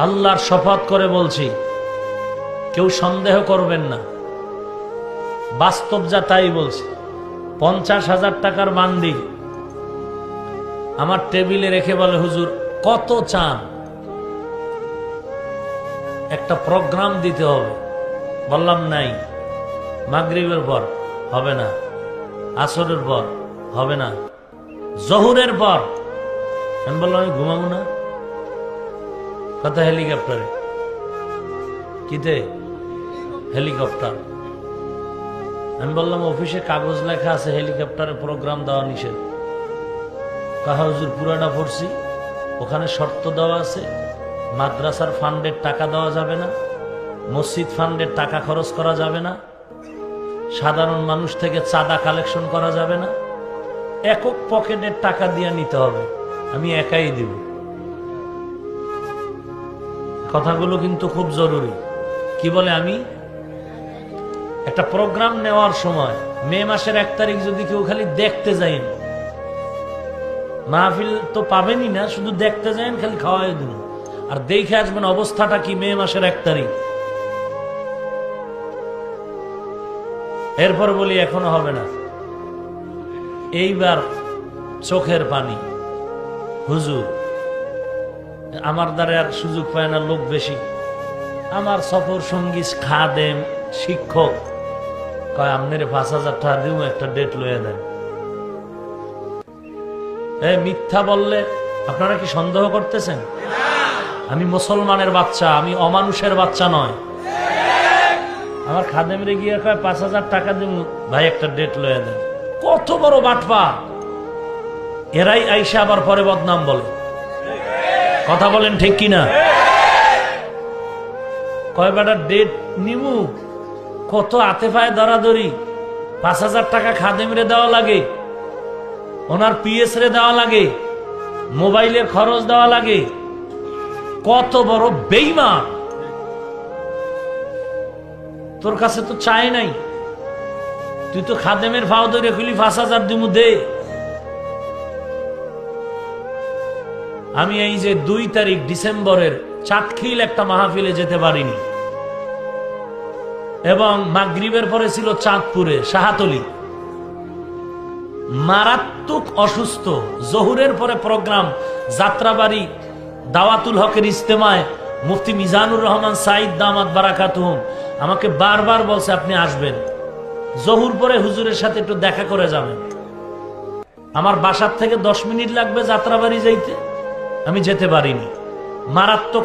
আল্লাহর শপথ করে বলছি, কেউ সন্দেহ করবেন না, বাস্তব যা তাই বলছি। 50,000 টাকার মান্ডি আমার টেবিলে রেখে বলে, হুজুর কত চান? একটা প্রোগ্রাম দিতে হবে। বললাম নাই, মাগরিবের পর হবে না, আসরের পর হবে না, জোহরের পর। আমি বললাম আমি ঘুমাবো না। কথা হেলিকপ্টারে, কিতে হেলিকপ্টার। আমি বললাম অফিসে কাগজ লেখা আছে হেলিকপ্টারে প্রোগ্রাম দেওয়া নিষেধ। কাহা হুজুর পুরাটা পড়ছি, ওখানে শর্ত দেওয়া আছে, মাদ্রাসার ফান্ডের টাকা দেওয়া যাবে না, মসজিদ ফান্ডের টাকা খরচ করা যাবে না, সাধারণ মানুষ থেকে চাঁদা কালেকশন করা যাবে না, একক পকেটের টাকা দিয়ে নিতে হবে, আমি একাই দিব। কথাগুলো কিন্তু খুব জরুরি। কি বলে, আমি একটা প্রোগ্রাম নেওয়ার সময় মে মাসের 1 তারিখ যদি কেউ খালি দেখতে যাইন, মাহফিল তো পাবেনই না, শুধু দেখতে যাইন, খালি খাওয়াই দিন আর দেখে আসবেন অবস্থাটা কি মে মাসের 1 তারিখ। এরপর বলি এখনো হবে না। এইবার চোখের পানি, হুজুর আমার দ্বারা আর সুযোগ পায় না, লোক বেশি। আমার সফর সঙ্গী খাদেম শিক্ষক কয়, আপনার 5,000 টাকা দিব, একটা ডেট লইয়া দেন। মিথ্যা বললে আপনারা কি সন্দেহ করতেছেন? আমি মুসলমানের বাচ্চা, আমি অমানুষের বাচ্চা নয়। আমার খাদেমরে গিয়ে কয় 5,000 টাকা দিব, ভাই একটা ডেট লইয়া দেন। কত বড় বাটপা! এরাই আইসা আবার পরে বদনাম বলে। কথা বলেন ঠিক কিনা? কয় বেটা ডেট নিমু, কত আতেফায় দরাদরি, 5,000 টাকা খাদেমরে দেওয়া লাগে, ওনার পিএস রে দেওয়া লাগে, মোবাইলের খরচ দেওয়া লাগে। কত বড় বেঈমান! তোর কাছে তো চাই নাই, তুই তো খাদেমের ভাও ধরে খুলি 5,000 দিমু দে। আমি এই যে 2 তারিখ ডিসেম্বরের চাঁদখিল একটা মাহফিলে যেতে পারিনি, এবং মাগরিবের পরে ছিল চাঁদপুরে শাহাতলি, মারাত্মক অসুস্থ। জোহরের পরে প্রোগ্রাম যাত্রাবাড়ি দাওয়াতুল হকের ইজতেমায় মুফতি মিজানুর রহমান সাইদ দামাত বারাকাতুহুম আমাকে বারবার বলছে আপনি আসবেন, জোহর পরে হুজুরের সাথে একটু দেখা করে যাবেন। আমার বাসার থেকে 10 মিনিট লাগবে যাত্রাবাড়ি যাইতে, আমি যেতে পারিনি। মারাত্মক